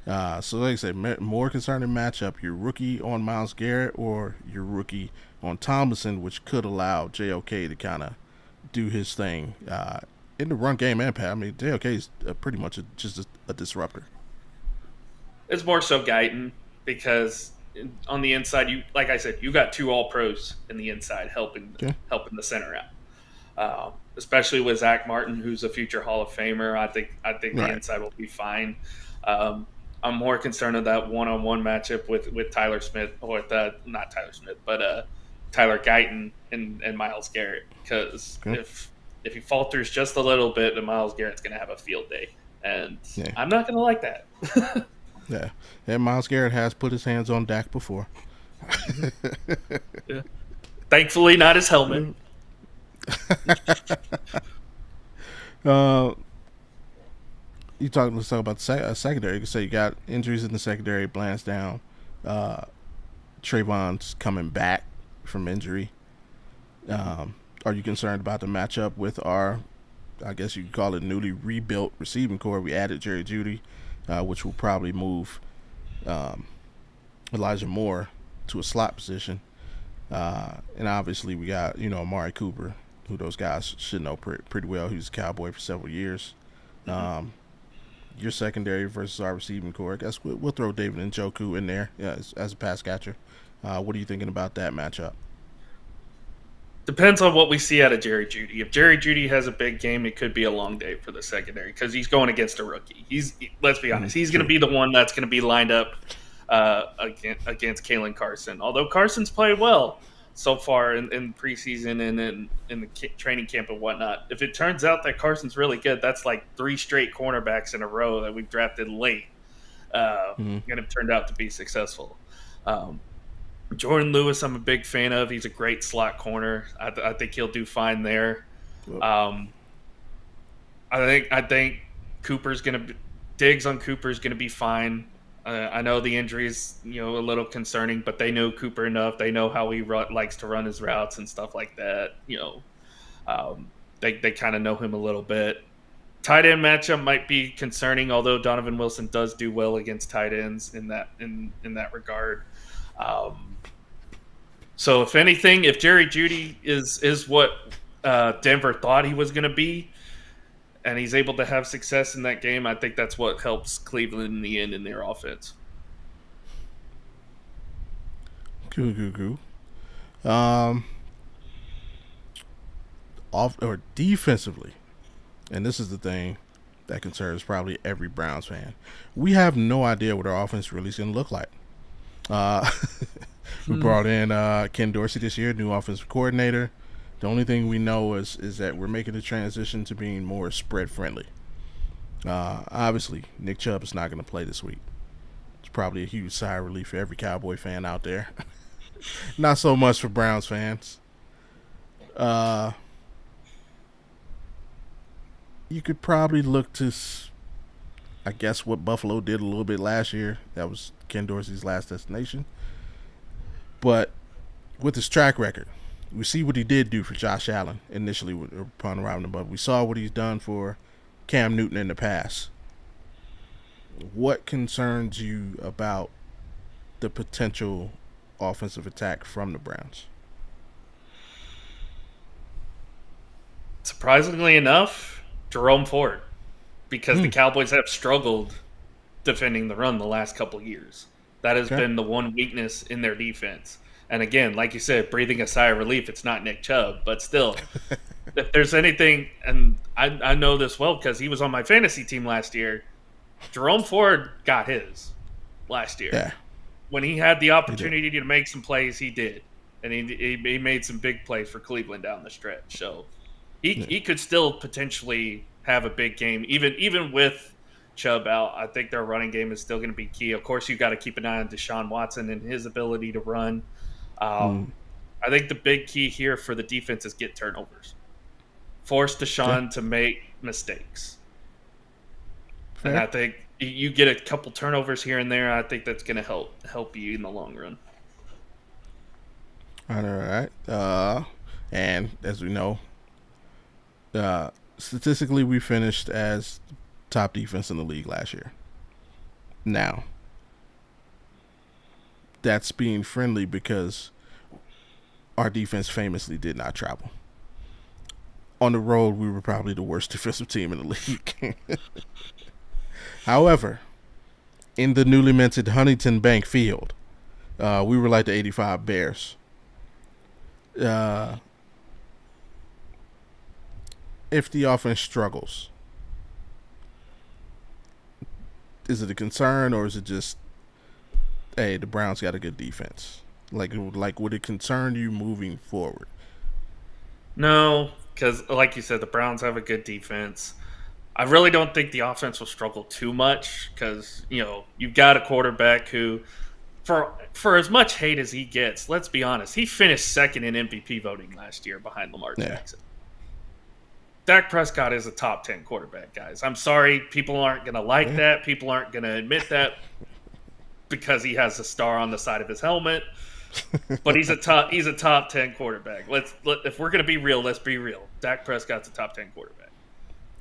So, like I said, more concerning matchup: your rookie on Miles Garrett or your rookie on Tomlinson, which could allow JOK to kind of do his thing in the run game and pass. I mean, JOK is pretty much just a disruptor. It's more so Guyton because on the inside, like I said, you got 2 All Pros in the inside helping Okay. the center out. Especially with Zach Martin, who's a future Hall of Famer. I think the Right. inside will be fine. I'm more concerned of that one-on-one matchup with Tyler Smith, or not Tyler Smith, but Tyler Guyton and Miles Garrett. Because Okay. if he falters just a little bit, then Miles Garrett's going to have a field day, and Yeah. I'm not going to like that. Yeah. And Miles Garrett has put his hands on Dak before. Yeah. Thankfully, not his helmet. uh, let's talk about the secondary. You can say you got injuries in the secondary. Bland's down. Uh, Trayvon's coming back from injury. Are you concerned about the matchup with our, I guess you could call it, newly rebuilt receiving core? We added Jerry Jeudy, which will probably move Elijah Moore to a slot position. And obviously we got, Amari Cooper, who those guys should know pretty well. He was a Cowboy for several years. Your secondary versus our receiving core. I guess we'll throw David Njoku in there as a pass catcher. What are you thinking about that matchup? Depends on what we see out of Jerry Jeudy. If Jerry Jeudy has a big game, it could be a long day for the secondary because he's going against a rookie. Let's be honest, he's going to be the one that's going to be lined up against Kalen Carson. Although Carson's played well so far in preseason and in the training camp and whatnot. If it turns out that Carson's really good, that's like 3 straight cornerbacks in a row that we've drafted late and have turned out to be successful. Jordan Lewis, I'm a big fan of. He's a great slot corner. I think he'll do fine there. I think Diggs on Cooper's going to be fine. I know the injuries, a little concerning, but they know Cooper enough. They know how he likes to run his routes and stuff like that. They kind of know him a little bit. Tight end matchup might be concerning, although Donovan Wilson does do well against tight ends in that regard. Um, so if anything, if Jerry Jeudy is what Denver thought he was going to be, and he's able to have success in that game, I think that's what helps Cleveland in the end in their offense. Cool. Off or defensively, and this is the thing that concerns probably every Browns fan. We have no idea what our offense really is going to look like. Uh, we brought in Ken Dorsey this year, new offensive coordinator. The only thing we know is that we're making the transition to being more spread friendly. Obviously, Nick Chubb is not going to play this week. It's probably a huge sigh of relief for every Cowboy fan out there. Not so much for Browns fans. You could probably look to, I guess, what Buffalo did a little bit last year. That was Ken Dorsey's last destination. But with his track record, we see what he did do for Josh Allen initially upon arriving above. We saw what he's done for Cam Newton in the past. What concerns you about the potential offensive attack from the Browns? Surprisingly enough, Jerome Ford, because the Cowboys have struggled defending the run the last couple of years. That has been the one weakness in their defense. And again, like you said, breathing a sigh of relief, it's not Nick Chubb. But still, if there's anything, and I know this well because he was on my fantasy team last year, Jerome Ford got his last year. Yeah. When he had the opportunity to make some plays, he did. And he made some big plays for Cleveland down the stretch. So he could still potentially have a big game, even with Chubb out. I think their running game is still going to be key. Of course, you got to keep an eye on Deshaun Watson and his ability to run. I think the big key here for the defense is get turnovers. Force Deshaun to make mistakes. Fair. And I think you get a couple turnovers here and there. I think that's going to help you in the long run. All right. And as we know, statistically, we finished as top defense in the league last year. Now, that's being friendly because our defense famously did not travel. On the road, we were probably the worst defensive team in the league. However, in the newly minted Huntington Bank Field, we were like the 85 Bears. If the offense struggles, is it a concern or is it just, hey, the Browns got a good defense? Like would it concern you moving forward? No, because like you said, the Browns have a good defense. I really don't think the offense will struggle too much because, you've got a quarterback who, for as much hate as he gets, let's be honest, he finished second in MVP voting last year behind Lamar Jackson. Dak Prescott is a top 10 quarterback, guys. I'm sorry, people aren't going to like that. People aren't going to admit that because he has a star on the side of his helmet. But he's a top 10 quarterback. If we're going to be real, let's be real. Dak Prescott's a top 10 quarterback.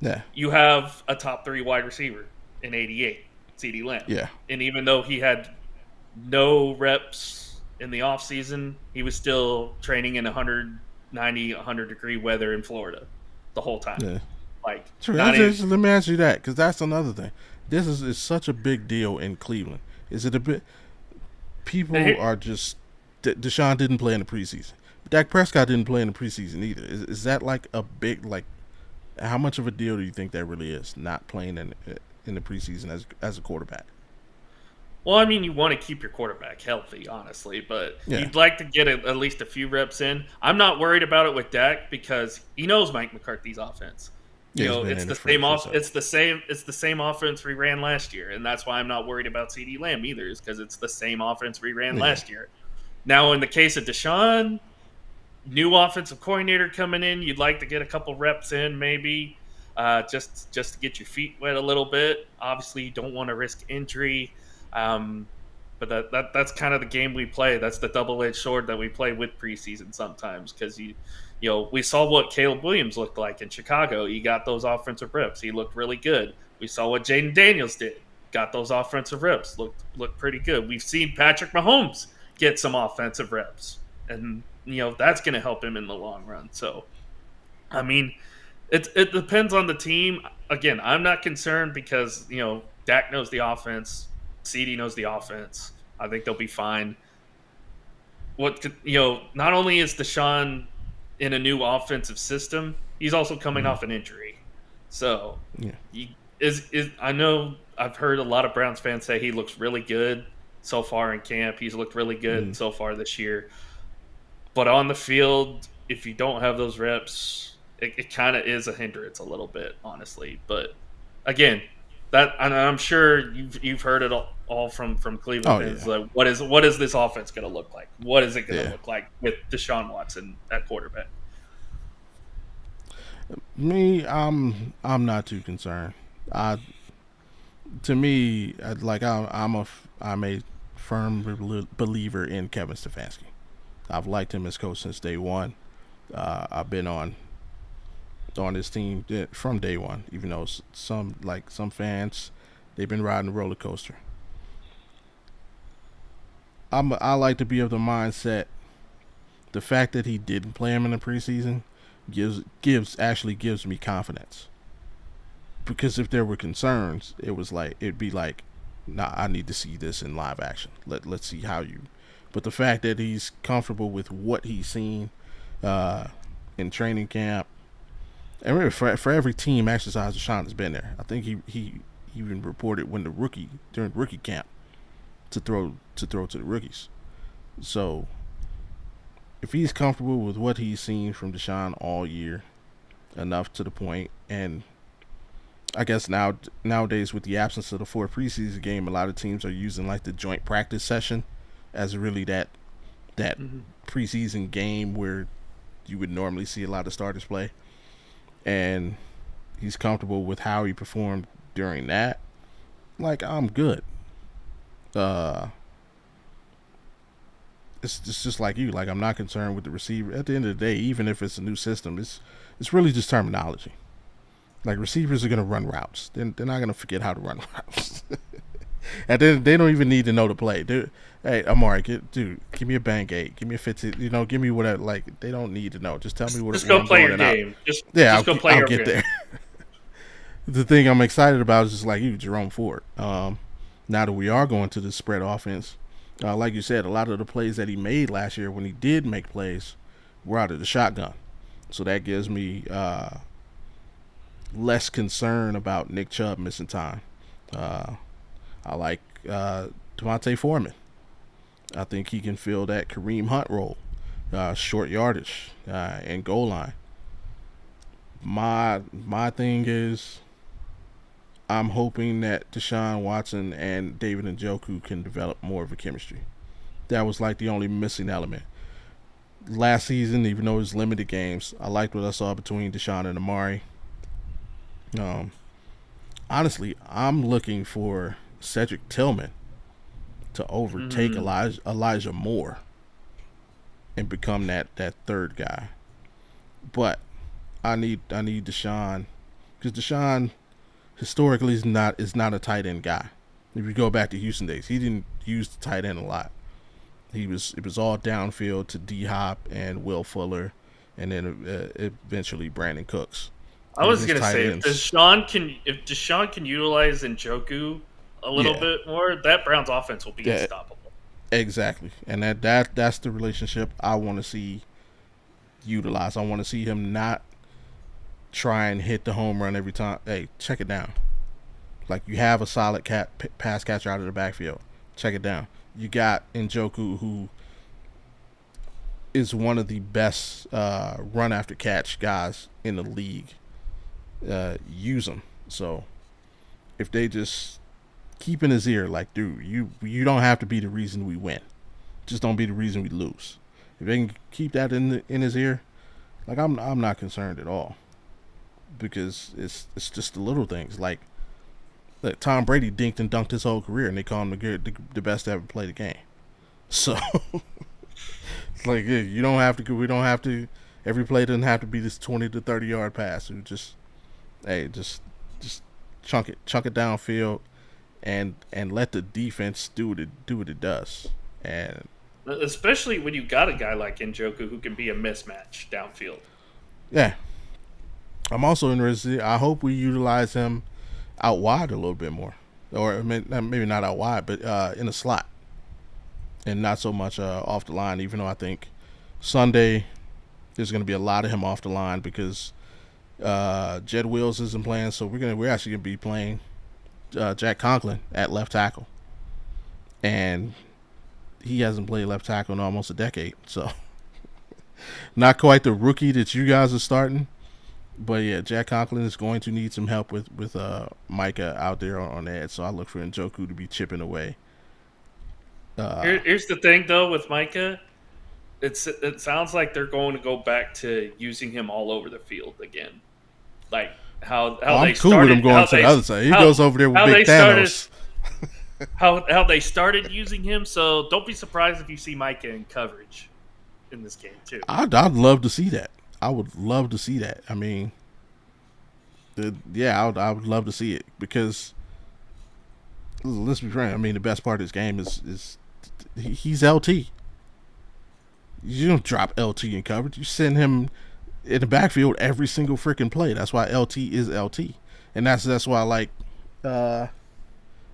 Yeah. You have a top 3 wide receiver in 88, CeeDee Lamb. Yeah. And even though he had no reps in the offseason, he was still training in 190, 100-degree weather in Florida the whole time. Yeah. Let me ask you that, because that's another thing. This is such a big deal in Cleveland. Is it a bit? People are just. Deshaun didn't play in the preseason. Dak Prescott didn't play in the preseason either. Is that like a big how much of a deal do you think that really is, not playing in the preseason as a quarterback? Well, I mean, you want to keep your quarterback healthy, honestly, but you'd like to get at least a few reps in. I'm not worried about it with Dak because he knows Mike McCarthy's offense. It's the same offense we ran last year, and that's why I'm not worried about CeeDee Lamb either, is because it's the same offense we ran last year. Now, in the case of Deshaun, new offensive coordinator coming in, you'd like to get a couple reps in, maybe, just to get your feet wet a little bit. Obviously, you don't want to risk injury. Um, but that's kind of the game we play. That's the double-edged sword that we play with preseason sometimes because we saw what Caleb Williams looked like in Chicago. He got those offensive reps. He looked really good. We saw what Jaden Daniels did. Got those offensive reps. Looked pretty good. We've seen Patrick Mahomes get some offensive reps, and that's going to help him in the long run. So, I mean, it depends on the team. Again, I'm not concerned because Dak knows the offense, CD knows the offense. I think they'll be fine. Not only is Deshaun in a new offensive system, he's also coming Mm-hmm. off an injury. So Yeah. I know I've heard a lot of Browns fans say he looks really good so far in camp. He's looked really good Mm-hmm. so far this year. But on the field, if you don't have those reps, it kind of is a hindrance a little bit, honestly. But again, and I'm sure you've heard it all from Cleveland Oh fans. yeah. Like, what is this offense going to look like? What is it going to Yeah. look like with Deshaun Watson at quarterback? Me, I'm not too concerned. I To me, I'm a firm believer in Kevin Stefanski. I've liked him as coach since day one. I've been on this team from day one, even though some fans they've been riding the roller coaster. I like to be of the mindset the fact that he didn't play him in the preseason gives me confidence. Because if there were concerns, it'd be like, nah, I need to see this in live action. Let's see how you. But the fact that he's comfortable with what he's seen uh, in training camp, and really for every team exercise, Deshaun has been there. I think he even reported during rookie camp to the rookies. So if he's comfortable with what he's seen from Deshaun all year, enough to the point, and I guess nowadays with the absence of the fourth preseason game, a lot of teams are using like the joint practice session as really that Mm-hmm. preseason game where you would normally see a lot of starters play, and he's comfortable with how he performed during that. Like I'm good. Uh, it's just like you. Like I'm not concerned with the receiver. At the end of the day, even if it's a new system, it's really just terminology. Like receivers are gonna run routes. They're not gonna forget how to run routes. And then they don't even need to know the play. Hey, Amari, give me a bang eight, give me a 50. Give me whatever. Like they don't need to know. Just tell me what. Just Where go I'm play going your and out. game. Yeah, Just go play I'll your get game. there. The thing I'm excited about is just like you, Jerome Ford. Now that we are going to the spread offense, like you said, a lot of the plays that he made last year when he did make plays were out of the shotgun. So that gives me less concern about Nick Chubb missing time. Uh, I like Devontae Foreman. I think he can fill that Kareem Hunt role, short yardage and goal line. My thing is, I'm hoping that Deshaun Watson and David Njoku can develop more of a chemistry. That was like the only missing element. Last season, even though it was limited games, I liked what I saw between Deshaun and Amari. Um, Honestly, I'm looking for Cedric Tillman to overtake Mm-hmm. Elijah Moore and become that third guy. But I need Deshaun because Deshaun historically is not a tight end guy. If you go back to Houston days, he didn't use the tight end a lot. It was all downfield to D Hop and Will Fuller, and then eventually Brandon Cooks. I Even was his gonna tight say ends, if Deshaun can utilize Njoku a little yeah, bit more, that Browns offense will be that unstoppable. exactly, and that's the relationship I want to see utilized. I want to see him not try and hit the home run every time. Hey, check it down. Like you have a solid pass catcher out of the backfield. Check it down. You got Njoku, who is one of the best run after catch guys in the league. Use him. So if they just keep in his ear, like, dude, you don't have to be the reason we win. Just don't be the reason we lose. If they can keep that in his ear, like I'm not concerned at all because it's just the little things. Like Look, Tom Brady dinked and dunked his whole career, and they call him the best to ever play the game. So, it's like you don't have to. We don't have to. Every play doesn't have to be this 20 to 30 yard pass. We just, hey, just chunk it downfield, and let the defense do what it does. And Especially when you got a guy like Njoku who can be a mismatch downfield. yeah, I'm also interested. I hope we utilize him out wide a little bit more, or maybe not out wide, but in the slot, and not so much off the line. Even though I think Sunday there's going to be a lot of him off the line because Jed Wills isn't playing, so we're actually going to be playing Jack Conklin at left tackle, and he hasn't played left tackle in almost a decade, so not quite the rookie that you guys are starting. But yeah, Jack Conklin is going to need some help with Micah out there on the edge. So I look for Njoku to be chipping away. Here's the thing, though, with Micah. It sounds like they're going to go back to using him all over the field again. Like how I'm they cool started. with him going to the other side. He goes over there with Big Thanos. How they started using him. So don't be surprised if you see Micah in coverage in this game too. I'd love to see that. I would love to see that. I mean, I would love to see it because let's be frank. I mean, the best part of this game is he's LT. You don't drop LT in coverage. You send him in the backfield every single freaking play. That's why LT is LT, and that's why like it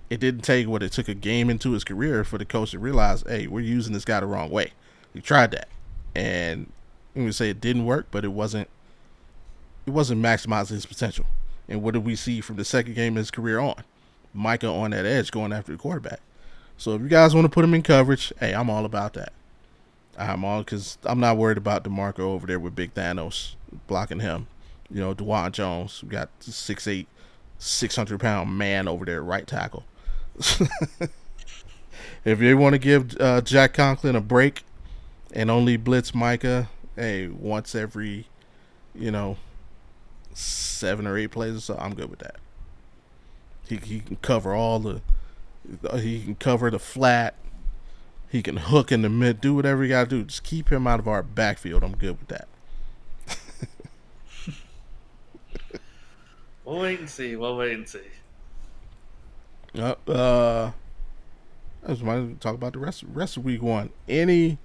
didn't take it took a game into his career for the coach to realize, hey, we're using this guy the wrong way. We tried that, and we would say it didn't work, but it wasn't maximizing his potential. And what did we see from the second game of his career on? Micah on that edge going after the quarterback. So if you guys want to put him in coverage, hey, I'm all about that. Because I'm not worried about DeMarco over there with Big Thanos blocking him. You know, DeJuan Jones, we got 6'8", 600-pound man over there, right tackle. If you want to give Jack Conklin a break and only blitz Micah, hey, once every, 7 or 8 plays or so, I'm good with that. He can cover he can cover the flat. He can hook in the mid, do whatever he got to do. Just keep him out of our backfield. I'm good with that. We'll wait and see. I just wanted to talk about the rest of week one. Anything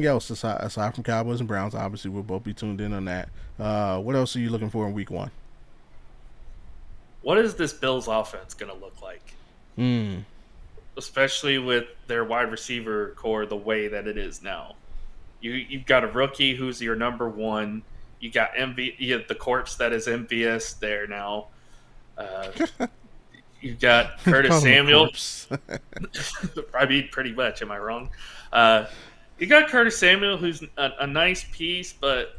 else aside from Cowboys and Browns? Obviously, we'll both be tuned in on that. What else are you looking for in week one? What is this Bills offense going to look like? Especially with their wide receiver core the way that it is now. You've got a rookie who's your number one. You got you have the corpse that is MVS there now. You've got Curtis Samuel. I mean, pretty much. Am I wrong? You got Curtis Samuel, who's a nice piece, but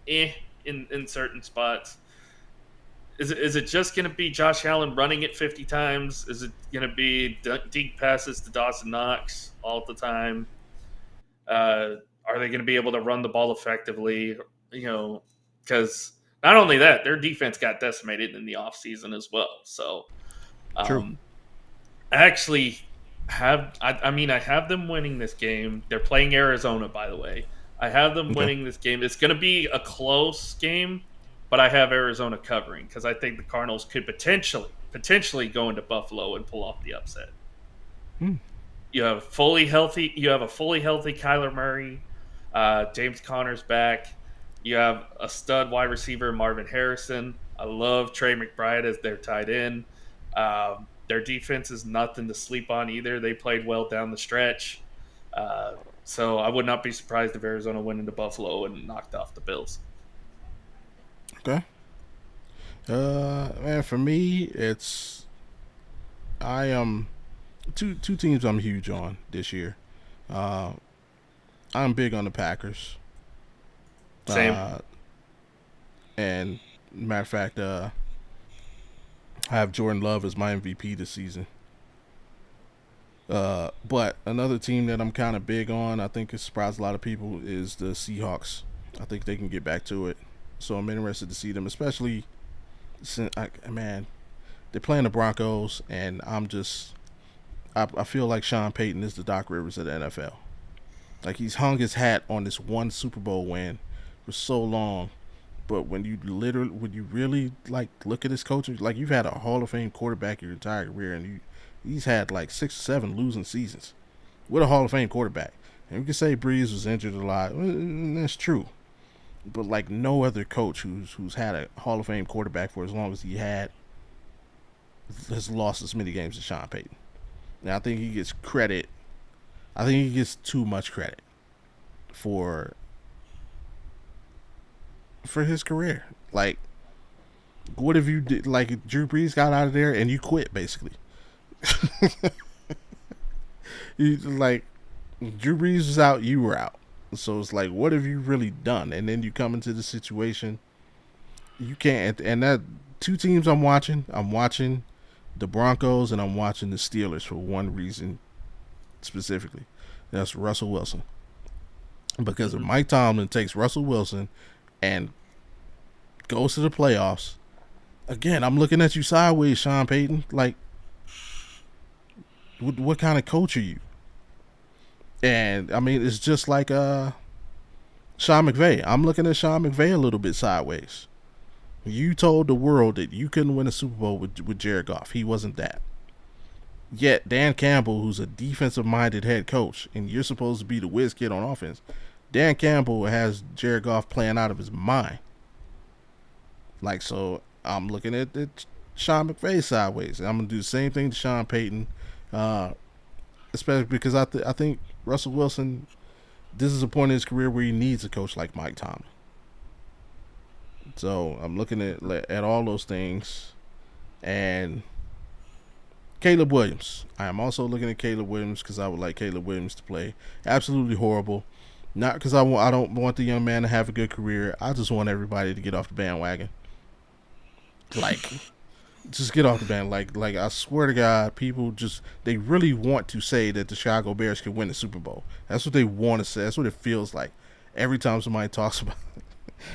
in certain spots. Is it just going to be Josh Allen running it 50 times? Is it going to be deep passes to Dawson Knox all the time? Are they going to be able to run the ball effectively? Because not only that, their defense got decimated in the offseason as well. So, True. I actually have – I have them winning this game. They're playing Arizona, by the way. I have them winning this game. It's going to be a close game. But I have Arizona covering because I think the Cardinals could potentially go into Buffalo and pull off the upset. You have a fully healthy Kyler Murray. James Conner's back. You have a stud wide receiver, Marvin Harrison. I love Trey McBride as their tight end. Their defense is nothing to sleep on either. They played well down the stretch. So I would not be surprised if Arizona went into Buffalo and knocked off the Bills. Okay. Man, for me, I am two teams I'm huge on this year. I'm big on the Packers. Same. And matter of fact, I have Jordan Love as my MVP this season. But another team that I'm kind of big on, I think it surprised a lot of people, is the Seahawks. I think they can get back to it. So I'm interested to see them, especially Man, they're playing the Broncos, and I feel like Sean Payton is the Doc Rivers of the NFL. Like he's hung his hat on this one Super Bowl win for so long, but when you really like look at his coaching, like you've had a Hall of Fame quarterback your entire career, and he's had like 6 or 7 losing seasons with a Hall of Fame quarterback. And we can say Breeze was injured a lot. That's true, but like no other coach who's had a Hall of Fame quarterback for as long as he had has lost as many games as Sean Payton. Now I think he gets credit. I think he gets too much credit for his career. Like, what if you did? Like Drew Brees got out of there and you quit basically. You like Drew Brees was out, you were out. So it's like, what have you really done? And then you come into the situation, you can't. And that 2 teams I'm watching. I'm watching the Broncos and I'm watching the Steelers for one reason specifically. That's Russell Wilson. Because if Mike Tomlin takes Russell Wilson and goes to the playoffs, again, I'm looking at you sideways, Sean Payton. Like, what kind of coach are you? And I mean, it's just like Sean McVay. I'm looking at Sean McVay a little bit sideways. You told the world that you couldn't win a Super Bowl with Jared Goff. He wasn't that. Yet Dan Campbell, who's a defensive-minded head coach, and you're supposed to be the whiz kid on offense, Dan Campbell has Jared Goff playing out of his mind. Like, so I'm looking at Sean McVay sideways. And I'm going to do the same thing to Sean Payton, especially because I think Russell Wilson, this is a point in his career where he needs a coach like Mike Tomlin. So I'm looking at all those things. And Caleb Williams. I am also looking at Caleb Williams because I would like Caleb Williams to play absolutely horrible. Not because I don't want the young man to have a good career. I just want everybody to get off the bandwagon. Like, just get off the band. Like I swear to God, people they really want to say that the Chicago Bears can win the Super Bowl. That's what they want to say. That's what it feels like every time somebody talks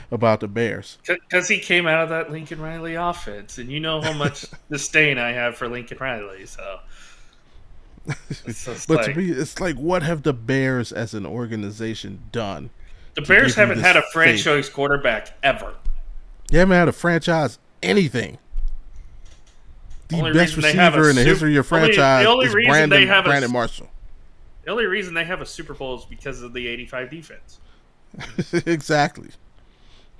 about the Bears. Because he came out of that Lincoln Riley offense, and you know how much disdain I have for Lincoln Riley. So, but to me, it's like, what have the Bears as an organization done? The Bears haven't had a franchise quarterback ever. You haven't had a franchise anything. The best receiver in the history of your franchise is Brandon Marshall. The only reason they have a Super Bowl is because of the 85 defense. Exactly.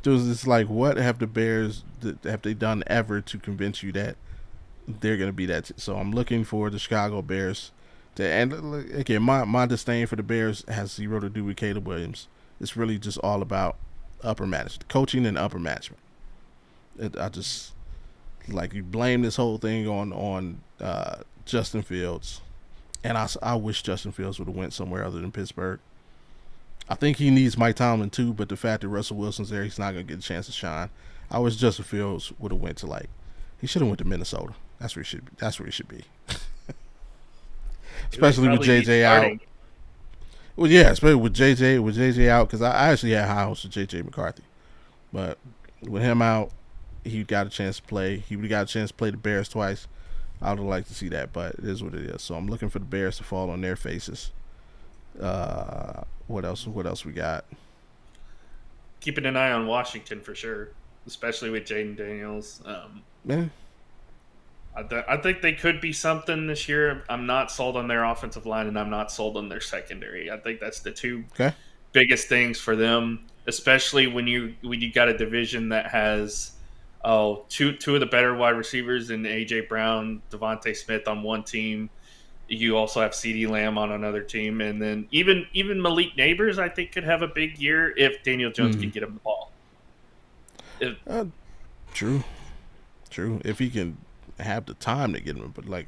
It's like, what have the Bears have they done ever to convince you that they're going to be that? So I'm looking for the Chicago Bears and again, my disdain for the Bears has zero to do with Caleb Williams. It's really just all about upper management, coaching and upper management. I just like, you blame this whole thing on Justin Fields, and I wish Justin Fields would have went somewhere other than Pittsburgh. I think he needs Mike Tomlin too, but the fact that Russell Wilson's there, he's not going to get a chance to shine. I wish Justin Fields would have went to he should have went to Minnesota. That's where he should. That's where he should be. Especially with JJ out. Well, yeah, especially with JJ out, because I actually had high hopes for JJ McCarthy, but with him out, he got a chance to play. He would have got a chance to play the Bears twice. I would have liked to see that, but it is what it is. So I'm looking for the Bears to fall on their faces. What else we got? Keeping an eye on Washington for sure, especially with Jaden Daniels. Man, I think they could be something this year. I'm not sold on their offensive line, and I'm not sold on their secondary. I think that's the two biggest things for them, especially when you got a division that has two of the better wide receivers in A.J. Brown, Devontae Smith on one team. You also have CeeDee Lamb on another team, and then even Malik Neighbors, I think, could have a big year if Daniel Jones can get him the ball. True. If he can have the time to get him, but like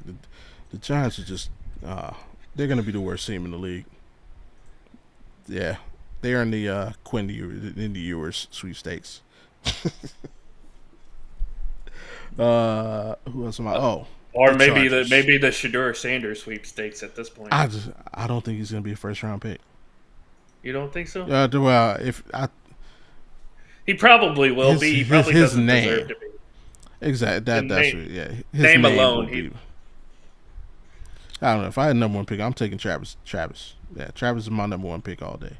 the Giants are just they're going to be the worst team in the league. Yeah, they're in the Quinn Ewers sweepstakes. Who else am I? Or maybe the Shedeur Sanders sweepstakes at this point. I don't think he's going to be a first round pick. You don't think so? Well, he probably will be. He probably doesn't deserve to be. Exactly. And That's right. Yeah, his name name alone, will be. I don't know. If I had number one pick, I'm taking Travis. Travis. Yeah, Travis is my number one pick all day.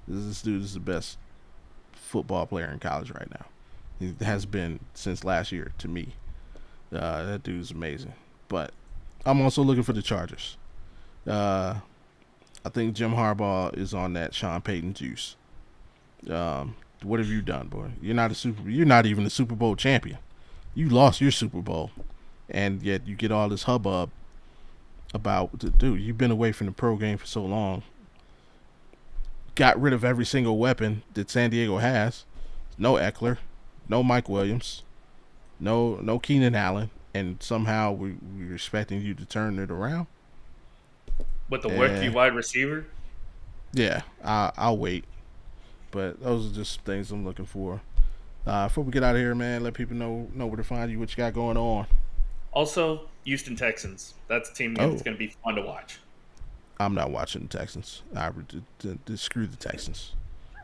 This dude is the best football player in college right now. He has been since last year to me. That dude's amazing. But I'm also looking for the Chargers. Uh, I think Jim Harbaugh is on that Sean Payton juice. What have you done, boy? You're not even a Super Bowl champion. You lost your Super Bowl, and yet you get all this hubbub about, dude. You've been away from the pro game for so long. Got rid of every single weapon that San Diego has. No Eckler, no Mike Williams, no Keenan Allen, and somehow we're expecting you to turn it around. with the rookie Yeah, wide receiver. yeah. I'll wait. But those are just things I'm looking for. Before we get out of here, man, let people know where to find you, what you got going on. Also, Houston Texans. That's a team Oh, that's going to be fun to watch. I'm not watching the Texans. Screw the Texans.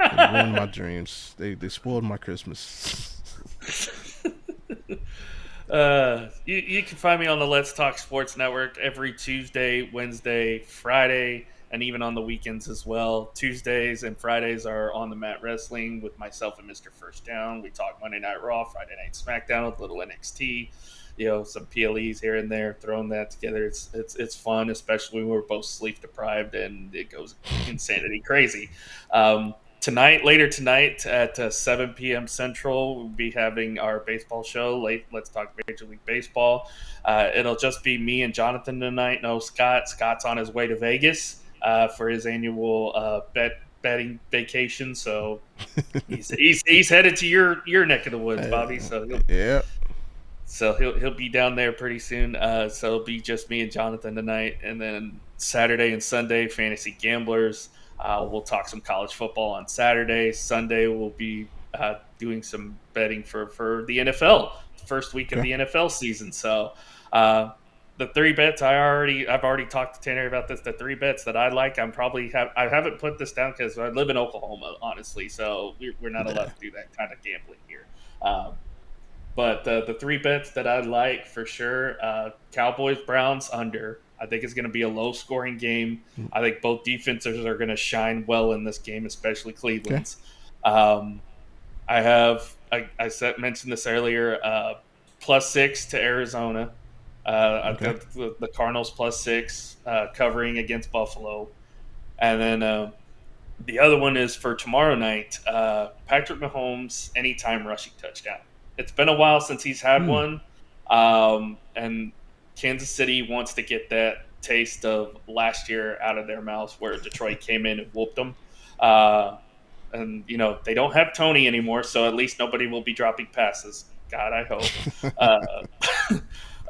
They ruined my dreams. They spoiled my Christmas. You can find me on the Let's Talk Sports Network every Tuesday, Wednesday, Friday, and even on the weekends as well. Tuesdays and Fridays are on the mat wrestling with myself and Mr. First Down. We talk Monday Night Raw, Friday Night SmackDown, a little NXT, some PLEs here and there, throwing that together. It's fun, especially when we're both sleep deprived and it goes insanity crazy. Later tonight at 7 p.m. Central, we'll be having our baseball show. Let's talk Major League Baseball. It'll just be me and Jonathan tonight. No Scott. Scott's on his way to Vegas for his annual betting vacation. So he's headed to your neck of the woods, Bobby. Yeah. So he'll be down there pretty soon. So it'll be just me and Jonathan tonight, and then Saturday and Sunday, fantasy gamblers. We'll talk some college football on Saturday. Sunday we'll be doing some betting for the NFL, first week of Okay. the NFL season. So the three bets I've already talked to Tanner about this. The three bets that I like, I haven't put this down because I live in Oklahoma, honestly. So we're not allowed Yeah. to do that kind of gambling here. But the three bets that I like for sure, Cowboys Browns under. I think it's going to be a low scoring game. I think both defenses are going to shine well in this game, especially Okay. Cleveland's. I mentioned this earlier. +6 to Arizona. I've Okay. got the Cardinals +6 covering against Buffalo, and then the other one is for tomorrow night. Patrick Mahomes anytime rushing touchdown. It's been a while since he's had Hmm. one, and Kansas City wants to get that taste of last year out of their mouths, where Detroit came in and whooped them. And they don't have Tony anymore, so at least nobody will be dropping passes. God, I hope.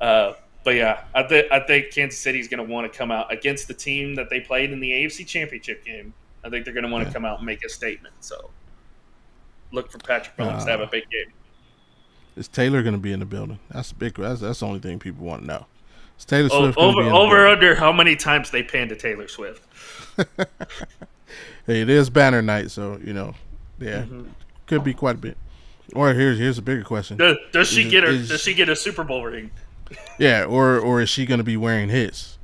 Uh, but yeah, I think Kansas City is going to want to come out against the team that they played in the AFC Championship game. I think they're going to want to Yeah. come out and make a statement. So look for Patrick Mahomes to have a Uh, big game. is Taylor going to be in the building? That's the big. That's the only thing people want to know. Is Taylor Oh, Swift going to be in the over building? under how many times they panned to Taylor Swift. Hey, it is banner night, so yeah, Mm-hmm. could be quite a bit. Or here's a bigger question: Does Is she it, get her? Does is she get a Super Bowl ring? yeah, or is she going to be wearing his?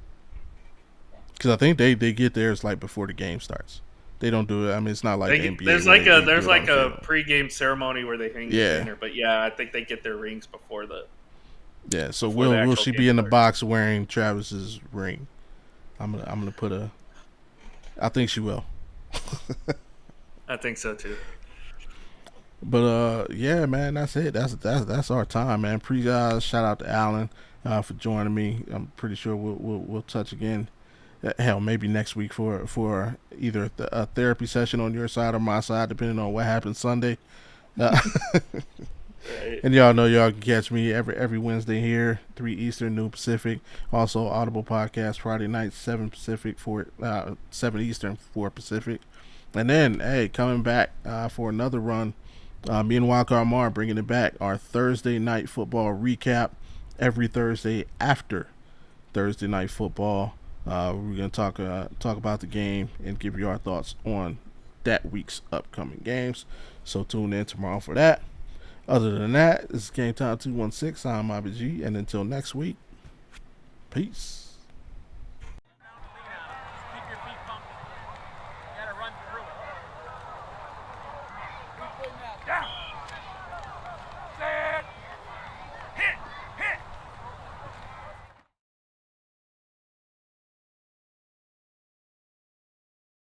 Because I think they get theirs like before the game starts. They don't do it. I mean, it's not like the NBA There's where like a they there's do it on like the a field. pregame ceremony where they hang the Yeah, banner, but yeah, I think they get their rings yeah. So before the will actual she game be in the starts. box wearing Travis's ring? I'm gonna put a. I think she will. I think so too. But yeah, man, that's it. That's our time, man. Shout out to Alan for joining me. I'm pretty sure we'll touch again. Hell, maybe next week for either a therapy session on your side or my side, depending on what happens Sunday. Uh, Right. and y'all know y'all can catch me every Wednesday here, 3 Eastern, noon Pacific. Also, Audible podcast Friday night, 7 Pacific, 7 Eastern, 4 Pacific. And then, hey, coming back for another run. Me and Wildcard Mar bringing it back. Our Thursday night football recap every Thursday after Thursday night football. We're gonna talk about the game and give you our thoughts on that week's upcoming games. So tune in tomorrow for that. Other than that, this is Game Time 216. I'm Bobby G, and until next week, peace.